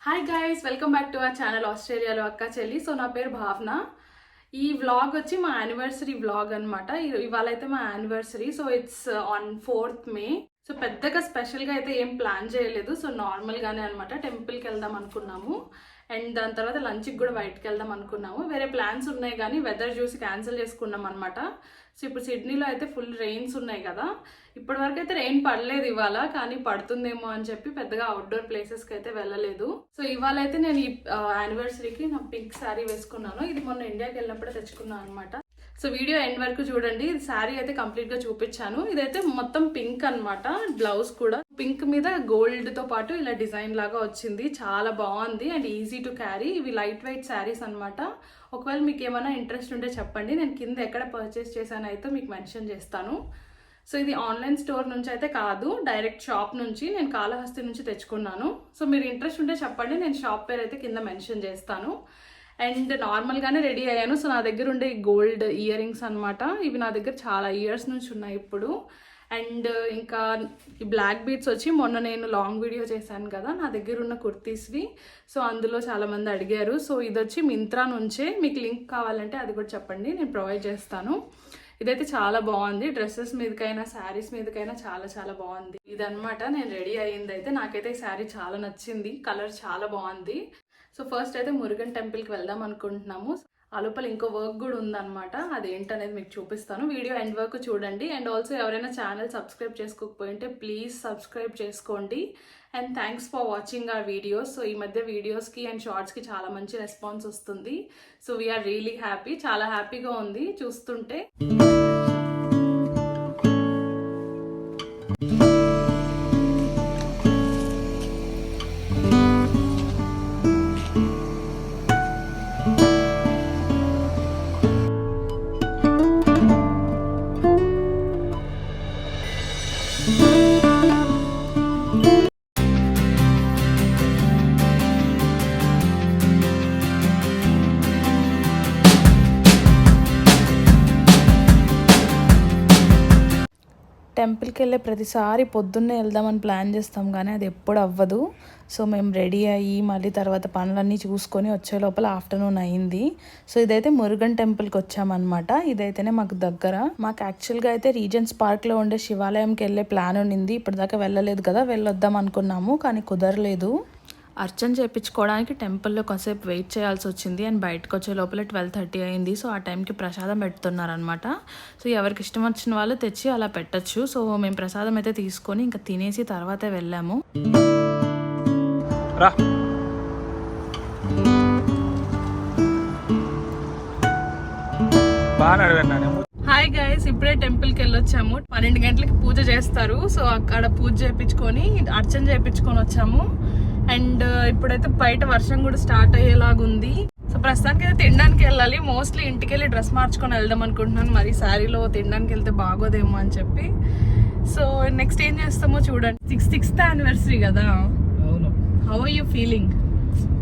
Hi guys, welcome back to our channel ఆస్ట్రేలియాలో అక్క చెల్లి. సో నా పేరు భావన. ఈ వ్లాగ్ వచ్చి మా యానివర్సరీ వ్లాగ్ అనమాట. ఇవాళ అయితే మా anniversary. So it's on 4th May. So పెద్దగా స్పెషల్గా అయితే ఏం ప్లాన్ చేయలేదు. సో నార్మల్గానే అనమాట. టెంపుల్కి వెళ్దాం అనుకున్నాము అండ్ దాని తర్వాత లంచ్కి కూడా బయటకు వెళ్దాం అనుకున్నాము. వేరే ప్లాన్స్ ఉన్నాయి కానీ వెదర్ చూసి క్యాన్సిల్ చేసుకున్నాం అనమాట. సో ఇప్పుడు సిడ్నీలో అయితే ఫుల్ రెయిన్స్ ఉన్నాయి కదా. ఇప్పటివరకు అయితే రెయిన్ పడలేదు ఇవాళ, కానీ పడుతుందేమో అని చెప్పి పెద్దగా అవుట్డోర్ ప్లేసెస్కి అయితే వెళ్ళలేదు. సో ఇవాళ అయితే నేను ఈ యానివర్సరీకి నా పింక్ శారీ వేసుకున్నాను. ఇది మొన్న ఇండియాకి వెళ్ళినప్పుడే తెచ్చుకున్నాను అనమాట. సో వీడియో ఎండ్ వరకు చూడండి. ఇది శారీ అయితే కంప్లీట్గా చూపించాను. ఇదైతే మొత్తం పింక్ అనమాట. బ్లౌజ్ కూడా పింక్ మీద గోల్డ్తో పాటు ఇలా డిజైన్ లాగా వచ్చింది. చాలా బాగుంది అండ్ ఈజీ టు క్యారీ. ఇవి లైట్ వెయిట్ శారీస్ అనమాట. ఒకవేళ మీకు ఏమైనా ఇంట్రెస్ట్ ఉంటే చెప్పండి. నేను కింద ఎక్కడ పర్చేస్ చేశాను అయితే మీకు మెన్షన్ చేస్తాను. సో ఇది ఆన్లైన్ స్టోర్ నుంచి అయితే కాదు, డైరెక్ట్ షాప్ నుంచి. నేను కాళహస్తి నుంచి తెచ్చుకున్నాను. సో మీరు ఇంట్రెస్ట్ ఉంటే చెప్పండి. నేను షాప్ పేరు అయితే కింద మెన్షన్ చేస్తాను. అండ్ నార్మల్గానే రెడీ అయ్యాను. సో నా దగ్గర ఉండే గోల్డ్ ఇయర్ రింగ్స్ అనమాట. ఇవి నా దగ్గర చాలా ఇయర్స్ నుంచి ఉన్నాయి ఇప్పుడు. అండ్ ఇంకా ఈ బ్లాక్ బీడ్స్ వచ్చి మొన్న నేను లాంగ్ వీడియో చేశాను కదా, నా దగ్గర ఉన్న కుర్తీస్వి. సో అందులో చాలామంది అడిగారు. సో ఇది వచ్చి మింత్రా నుంచే. మీకు లింక్ కావాలంటే అది కూడా చెప్పండి, నేను ప్రొవైడ్ చేస్తాను. ఇదైతే చాలా బాగుంది. డ్రెస్సెస్ మీదకైనా శారీస్ మీదకైనా చాలా చాలా బాగుంది. ఇదనమాట నేను రెడీ అయ్యింది. అయితే నాకైతే ఈ శారీ చాలా నచ్చింది. కలర్ చాలా బాగుంది. సో ఫస్ట్ అయితే మురుగన్ టెంపుల్కి వెళ్దాం అనుకుంటున్నాము. ఆ లోపల ఇంకో వర్క్ కూడా ఉందన్నమాట. అదేంటనేది మీకు చూపిస్తాను. వీడియో ఎండ్ వరకు చూడండి. అండ్ ఆల్సో ఎవరైనా ఛానల్ సబ్స్క్రైబ్ చేసుకోకపోయింటే ప్లీజ్ సబ్స్క్రైబ్ చేసుకోండి. And thanks for watching our videos. So ఈ మధ్య వీడియోస్కి అండ్ షార్ట్స్కి చాలా మంచి రెస్పాన్స్ వస్తుంది. So we are really happy. చాలా హ్యాపీగా ఉంది చూస్తుంటే. టెంపుల్కి వెళ్ళే ప్రతిసారి పొద్దున్నే వెళ్దామని ప్లాన్ చేస్తాం కానీ అది ఎప్పుడు అవ్వదు. సో మేము రెడీ అయ్యి మళ్ళీ తర్వాత పనులన్నీ చూసుకొని వచ్చే లోపల ఆఫ్టర్నూన్ అయింది. సో ఇదైతే మురుగన్ టెంపుల్కి వచ్చామన్నమాట. ఇదైతేనే మాకు దగ్గర. మాకు యాక్చువల్గా అయితే రీజెన్స్ పార్క్లో ఉండే శివాలయంకి వెళ్ళే ప్లాన్ ఉండింది. ఇప్పటిదాకా వెళ్ళలేదు కదా, వెళ్ళొద్దాం అనుకున్నాము కానీ కుదరలేదు. అర్చన చేయించుకోవడానికి టెంపుల్లో కాసేపు వెయిట్ చేయాల్సి వచ్చింది. అండ్ బయటకు వచ్చే లోపల 12:30 అయింది. సో ఆ టైంకి ప్రసాదం పెడుతున్నారనమాట. సో ఎవరికి ఇష్టం వచ్చిన వాళ్ళు తెచ్చి అలా పెట్టచ్చు. సో మేము ప్రసాదం అయితే తీసుకొని ఇంకా తినేసి తర్వాతే వెళ్ళాము. హాయ్ గైస్, ఇప్పుడే టెంపుల్కి వెళ్ళొచ్చాము. 12 గంటలకి పూజ చేస్తారు. సో అక్కడ పూజ చేయించుకొని అర్చన చేయించుకొని వచ్చాము. అండ్ ఇప్పుడైతే బయట వర్షం కూడా స్టార్ట్ అయ్యేలాగుంది. సో ప్రస్తుతానికి అయితే తినడానికి వెళ్ళాలి. మోస్ట్లీ ఇంటికి వెళ్ళి డ్రెస్ మార్చుకొని వెళ్దాం అనుకుంటున్నాను. మరి శారీలో తినడానికి వెళ్తే బాగోదేమో అని చెప్పి. సో నెక్స్ట్ ఏం చేస్తామో చూడండి. 6th యానివర్సరీ కదా. How are you feeling?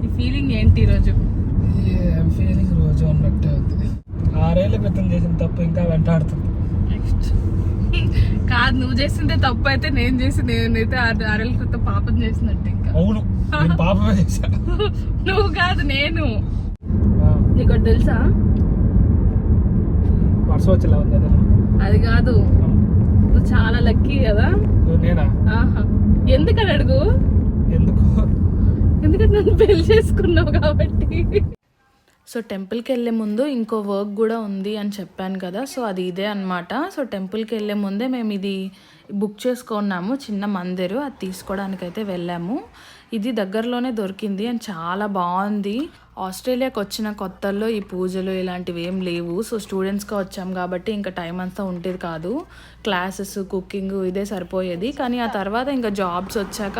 ఈ ఫీలింగ్ ఏంటి ఈరోజు? రోజు ఉన్నట్టే ఉంది. 6 ఏళ్ల క్రితం చేసిన తప్పు ఇంకా వెంటాడుతుంది. కాదు, నువ్వు చేసిందే తప్పు అయితే నేను చేసి నేనైతే 6 ఏళ్ల క్రితం పాపం చేసినట్టు. ఇంకా అవును, పాపమే చేశా. నువ్వు కాదు, నేను. నీకు తెలుసా వర్షం వచ్చేలా ఉంది. అది కాదు, నువ్వు చాలా లక్కీ కదా. నేనా? ఎందుకని అడుగు. ఎందుకంటే నన్ను పెళ్లి చేసుకున్నావు కాబట్టి. సో టెంపుల్కి వెళ్ళే ముందు ఇంకో వర్క్ కూడా ఉంది అని చెప్పాను కదా. సో అది ఇదే అనమాట. సో టెంపుల్కి వెళ్ళే ముందే మేము ఇది బుక్ చేసుకున్నాము, చిన్న మందిరు. అది తీసుకోవడానికైతే వెళ్ళాము. ఇది దగ్గరలోనే దొరికింది అండ్ చాలా బాగుంది. ఆస్ట్రేలియాకి వచ్చిన కొత్తల్లో ఈ పూజలు ఇలాంటివి ఏం లేవు. సో స్టూడెంట్స్గా వచ్చాం కాబట్టి ఇంకా టైం అంతా ఉండేది కాదు. క్లాసెస్, కుకింగ్ ఇదే సరిపోయేది. కానీ ఆ తర్వాత ఇంకా జాబ్స్ వచ్చాక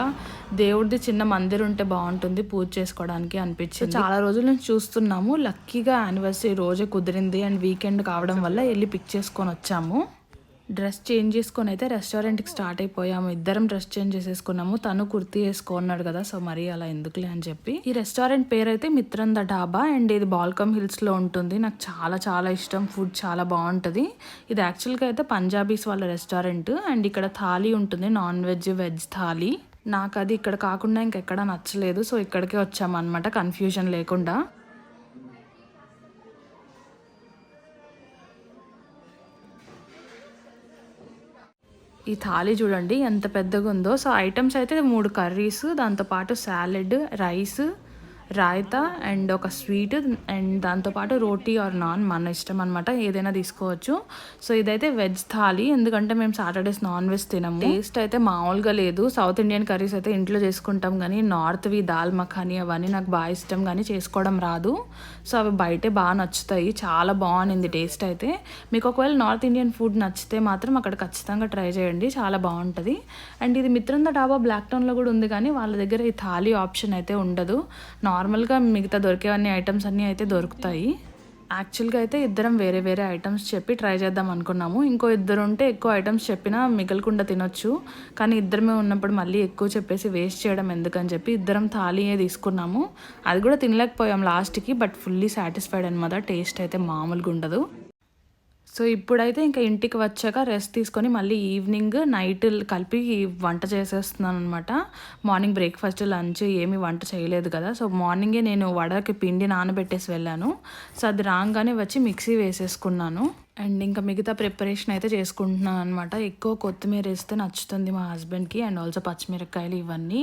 దేవుడిది చిన్న మందిరం ఉంటే బాగుంటుంది పూజ చేసుకోవడానికి అనిపించింది. చాలా రోజుల నుంచి చూస్తున్నాము. లక్కీగా యానివర్సరీ రోజే కుదిరింది అండ్ వీకెండ్ కావడం వల్ల వెళ్ళి పిక్ చేసుకొని వచ్చాము. డ్రెస్ చేంజ్ చేసుకొని అయితే రెస్టారెంట్కి స్టార్ట్ అయిపోయాము. ఇద్దరం డ్రెస్ చేంజ్ చేసేసుకున్నాము. తను కుర్తీ వేసుకున్నాడు కదా, సో మరి అలా ఎందుకులే అని చెప్పి. ఈ రెస్టారెంట్ పేరు అయితే మిత్రంద డాబా అండ్ ఇది బాల్కమ్ హిల్స్లో ఉంటుంది. నాకు చాలా చాలా ఇష్టం. ఫుడ్ చాలా బాగుంటుంది. ఇది యాక్చువల్గా అయితే పంజాబీస్ వాళ్ళ రెస్టారెంట్ అండ్ ఇక్కడ థాలీ ఉంటుంది, నాన్ వెజ్, వెజ్ థాలీ. నాకు అది ఇక్కడ కాకుండా ఇంకెక్కడ నచ్చలేదు. సో ఇక్కడికే వచ్చామన్నమాట కన్ఫ్యూజన్ లేకుండా. ఈ థాలీ చూడండి ఎంత పెద్దగా ఉందో. సో ఐటమ్స్ అయితే 3 కర్రీస్, దాంతోపాటు సాలెడ్, రైస్, రాయితా అండ్ ఒక స్వీట్ అండ్ దాంతోపాటు రోటీ ఆర్ నాన్ మన ఇష్టం అనమాట, ఏదైనా తీసుకోవచ్చు. సో ఇదైతే వెజ్ థాలీ, ఎందుకంటే మేము సాటర్డేస్ నాన్ వెజ్ తినము. టేస్ట్ అయితే మామూలుగా లేదు. సౌత్ ఇండియన్ కర్రీస్ అయితే ఇంట్లో చేసుకుంటాం, కానీ నార్త్వి దాల్ మఖానీ అవన్నీ నాకు బాగా ఇష్టం, కానీ చేసుకోవడం రాదు. సో అవి బయటే బాగా నచ్చుతాయి. చాలా బాగుంది టేస్ట్ అయితే. మీకు ఒకవేళ నార్త్ ఇండియన్ ఫుడ్ నచ్చితే మాత్రం అక్కడ ఖచ్చితంగా ట్రై చేయండి, చాలా బాగుంటుంది. అండ్ ఇది మిత్రంద డాబా బ్లాక్ టౌన్లో కూడా ఉంది, కానీ వాళ్ళ దగ్గర ఈ థాలీ ఆప్షన్ అయితే ఉండదు. నార్మల్గా మిగతా దొరికేవన్నీ ఐటమ్స్ అన్నీ అయితే దొరుకుతాయి. యాక్చువల్గా అయితే ఇద్దరం వేరే వేరే ఐటమ్స్ చెప్పి ట్రై చేద్దాం అనుకున్నాము. ఇంకో ఇద్దరు ఉంటే ఎక్కువ ఐటమ్స్ చెప్పినా మిగలకుండా తినొచ్చు, కానీ ఇద్దరమే ఉన్నప్పుడు మళ్ళీ ఎక్కువ చెప్పేసి వేస్ట్ చేయడం ఎందుకని చెప్పి ఇద్దరం థాలీయే తీసుకున్నాము. అది కూడా తినలేకపోయాం లాస్ట్కి, బట్ ఫుల్లీ సాటిస్ఫైడ్ అనమాట. టేస్ట్ అయితే మామూలుగా ఉండదు. సో ఇప్పుడైతే ఇంకా ఇంటికి వచ్చాక రెస్ట్ తీసుకొని మళ్ళీ ఈవినింగ్ నైట్ కలిపి వంట చేసేస్తున్నాను అనమాట. మార్నింగ్ బ్రేక్ఫాస్ట్ లంచ్ ఏమీ వంట చేయలేదు కదా, సో మార్నింగే నేను వడకి పిండి నానబెట్టేసి వెళ్ళాను. సో అది రాగానే వచ్చి మిక్సీ వేసేసుకున్నాను. అండ్ ఇంకా మిగతా ప్రిపరేషన్ అయితే చేసుకుంటున్నాను అనమాట. ఎక్కువ కొత్తిమీర వేస్తే నచ్చుతుంది మా హస్బెండ్కి, అండ్ ఆల్సో పచ్చిమిరపకాయలు ఇవన్నీ.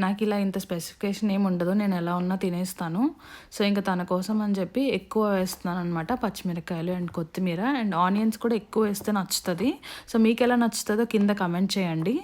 నాకు ఇలా ఇంత స్పెసిఫికేషన్ ఏమి ఉండదు, నేను ఎలా ఉన్నా తినేస్తాను. సో ఇంకా తన కోసం అని చెప్పి ఎక్కువ వేస్తున్నాను అనమాట, పచ్చిమిరపకాయలు అండ్ కొత్తిమీర అండ్ ఆనియన్స్ కూడా ఎక్కువ వేస్తే నచ్చుతుంది. సో మీకు ఎలా నచ్చుతుందో కింద కమెంట్ చేయండి.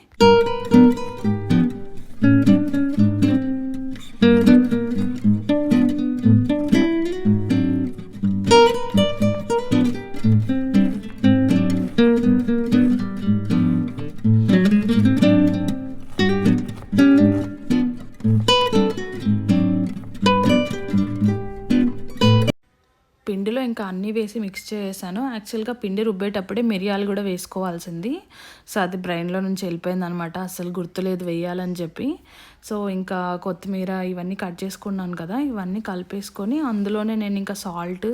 పిండిలో ఇంకా అన్నీ వేసి మిక్స్ చేసాను. యాక్చువల్గా పిండి రుబ్బేటప్పుడే మిరియాలు కూడా వేసుకోవాల్సింది. సో అది బ్రెయిన్లో నుంచి వెళ్ళిపోయింది అనమాట, అసలు గుర్తులేదు వేయాలని చెప్పి. సో ఇంకా కొత్తిమీర ఇవన్నీ కట్ చేసుకున్నాను కదా, ఇవన్నీ కలిపేసుకొని అందులోనే నేను ఇంకా సాల్ట్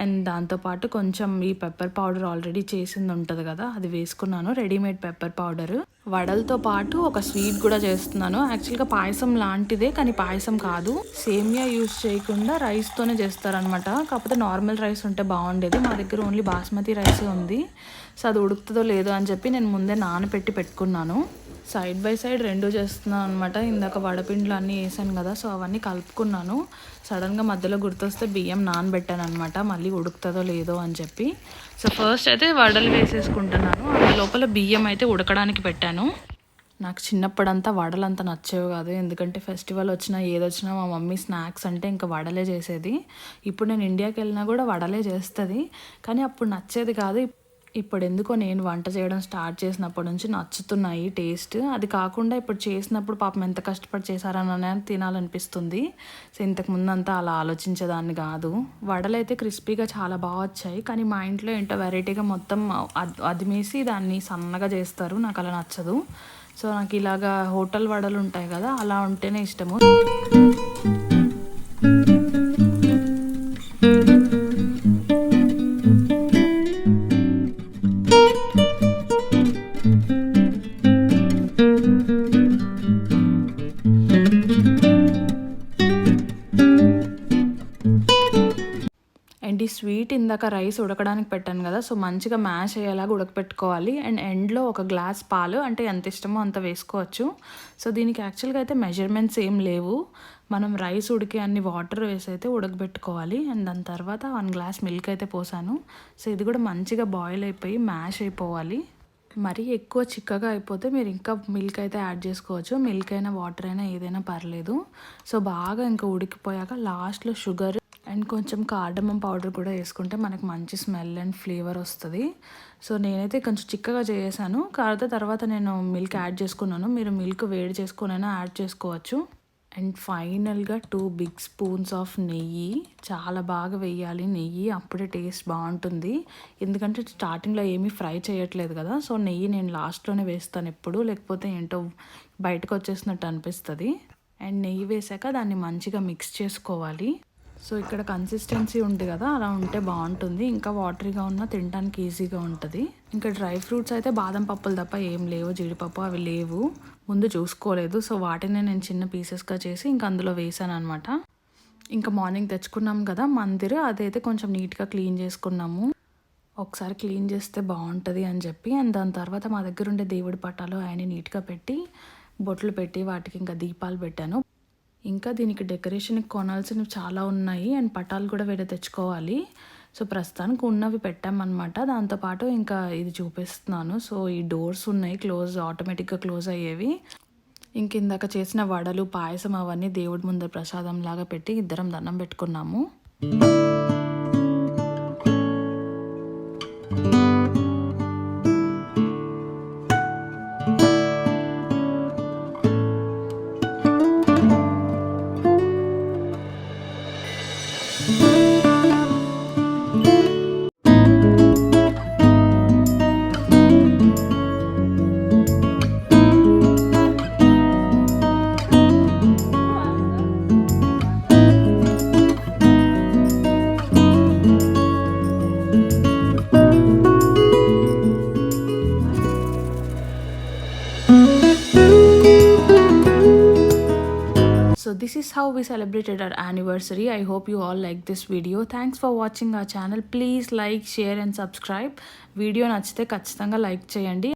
అండ్ దాంతోపాటు కొంచెం ఈ పెప్పర్ పౌడర్ ఆల్రెడీ చేసింది ఉంటుంది కదా, అది వేసుకున్నాను, రెడీమేడ్ పెప్పర్ పౌడర్. వడలతో పాటు ఒక స్వీట్ కూడా చేస్తున్నాను. యాక్చువల్గా పాయసం లాంటిదే, కానీ పాయసం కాదు. సేమియా యూజ్ చేయకుండా రైస్తోనే చేస్తారనమాట. కాకపోతే నార్మల్ రైస్ ఉంటే బాగుండేది, మా దగ్గర ఓన్లీ బాస్మతి రైస్ ఉంది. సో అది ఉడుకుతుందో లేదో అని చెప్పి నేను ముందే నానబెట్టి పెట్టుకున్నాను. సైడ్ బై సైడ్ రెండు చేస్తున్నాను అనమాట. ఇందాక వడపిండిలు అన్నీ వేసాను కదా, సో అవన్నీ కలుపుకున్నాను. సడన్గా మధ్యలో గుర్తొస్తే బియ్యం నానబెట్టాను అనమాట, మళ్ళీ ఉడుకుతుందో లేదో అని చెప్పి. సో ఫస్ట్ అయితే వడలు వేసేసుకుంటున్నాను, ఆ లోపల బియ్యం అయితే ఉడకడానికి పెట్టాను. నాకు చిన్నప్పుడంతా వడలు అంతా నచ్చేవి కాదు, ఎందుకంటే ఫెస్టివల్ వచ్చినా ఏదొచ్చినా మా మమ్మీ స్నాక్స్ అంటే ఇంకా వడలే చేసేది. ఇప్పుడు నేను ఇండియాకి వెళ్ళినా కూడా వడలే చేస్తుంది, కానీ అప్పుడు నచ్చేది కాదు. ఇప్పుడు ఎందుకో నేను వంట చేయడం స్టార్ట్ చేసినప్పటి నుంచి నచ్చుతున్నాయి టేస్ట్. అది కాకుండా ఇప్పుడు చేసినప్పుడు పాపం ఎంత కష్టపడి చేశారని తినాలనిపిస్తుంది. సో ఇంతకుముందు అంతా అలా ఆలోచించేదాన్ని కాదు. వడలు అయితే క్రిస్పీగా చాలా బాగా వచ్చాయి, కానీ మా ఇంట్లో ఏంటో వెరైటీగా మొత్తం అదిమేసి దాన్ని సన్నగా చేస్తారు, నాకు అలా నచ్చదు. సో నాకు ఇలాగా హోటల్ వడలు ఉంటాయి కదా, అలా ఉంటేనే ఇష్టము. అండ్ ఈ స్వీట్ ఇందాక రైస్ ఉడకడానికి పెట్టాను కదా, సో మంచిగా మ్యాష్ అయ్యేలాగా ఉడకపెట్టుకోవాలి. అండ్ ఎండ్లో ఒక గ్లాస్ పాలు, అంటే ఎంత ఇష్టమో అంత వేసుకోవచ్చు. సో దీనికి యాక్చువల్గా అయితే మెజర్మెంట్స్ ఏం లేవు, మనం రైస్ ఉడికి అన్ని వాటర్ వేసి అయితే ఉడకబెట్టుకోవాలి. అండ్ దాని తర్వాత 1 గ్లాస్ మిల్క్ అయితే పోసాను. సో ఇది కూడా మంచిగా బాయిల్ అయిపోయి మ్యాష్ అయిపోవాలి. మరీ ఎక్కువ చిక్కగా అయిపోతే మీరు ఇంకా మిల్క్ అయితే యాడ్ చేసుకోవచ్చు, మిల్క్ అయినా వాటర్ అయినా ఏదైనా పర్లేదు. సో బాగా ఇంకా ఉడికిపోయాక లాస్ట్లో షుగర్ అండ్ కొంచెం కార్డమమ్ పౌడర్ కూడా వేసుకుంటే మనకు మంచి స్మెల్ అండ్ ఫ్లేవర్ వస్తుంది. సో నేనైతే కొంచెం చిక్కగా చేసాను, కాకపోతే తర్వాత నేను మిల్క్ యాడ్ చేసుకున్నాను. మీరు మిల్క్ వేడి చేసుకునైనా యాడ్ చేసుకోవచ్చు. అండ్ ఫైనల్గా 2 బిగ్ స్పూన్స్ ఆఫ్ నెయ్యి, చాలా బాగా వేయాలి నెయ్యి, అప్పుడే టేస్ట్ బాగుంటుంది. ఎందుకంటే స్టార్టింగ్లో ఏమీ ఫ్రై చేయట్లేదు కదా, సో నెయ్యి నేను లాస్ట్లోనే వేస్తాను ఎప్పుడు, లేకపోతే ఏంటో బయటకు వచ్చేసినట్టు అనిపిస్తుంది. అండ్ నెయ్యి వేసాక దాన్ని మంచిగా మిక్స్ చేసుకోవాలి. సో ఇక్కడ కన్సిస్టెన్సీ ఉంది కదా, అలా ఉంటే బాగుంటుంది. ఇంకా వాటరీగా ఉన్న తినడానికి ఈజీగా ఉంటుంది. ఇంకా డ్రై ఫ్రూట్స్ అయితే బాదం పప్పులు తప్ప ఏం లేవు, జీడిపప్పు అవి లేవు, ముందు చూసుకోలేదు. సో వాటిని నేను చిన్న పీసెస్గా చేసి ఇంకా అందులో వేసాను అనమాట. ఇంకా మార్నింగ్ తెచ్చుకున్నాం కదా మందిర్, అదైతే కొంచెం నీట్గా క్లీన్ చేసుకున్నాము. ఒకసారి క్లీన్ చేస్తే బాగుంటుంది అని చెప్పి, అండ్ దాని తర్వాత మా దగ్గర ఉండే దేవుడి పటాలు ఆయన నీట్గా పెట్టి బొట్లు పెట్టి వాటికి ఇంకా దీపాలు పెట్టాను. ఇంకా దీనికి డెకరేషన్కి కొనాల్సినవి చాలా ఉన్నాయి అండ్ పటాలు కూడా వేరే తెచ్చుకోవాలి. సో ప్రస్తుతానికి ఉన్నవి పెట్టామన్నమాట. దాంతోపాటు ఇంకా ఇది చూపిస్తున్నాను. సో ఈ డోర్స్ ఉన్నాయి ఆటోమేటిక్గా క్లోజ్ అయ్యేవి. ఇంక ఇందాక చేసిన వడలు, పాయసం అవన్నీ దేవుడి ముందర ప్రసాదం లాగా పెట్టి ఇద్దరం దండం పెట్టుకున్నాము. So this is how we celebrated our anniversary. I hope you all like this video. Thanks for watching our channel. Please like, share and subscribe. Video nachite ఖచ్చితంగా లైక్ చేయండి.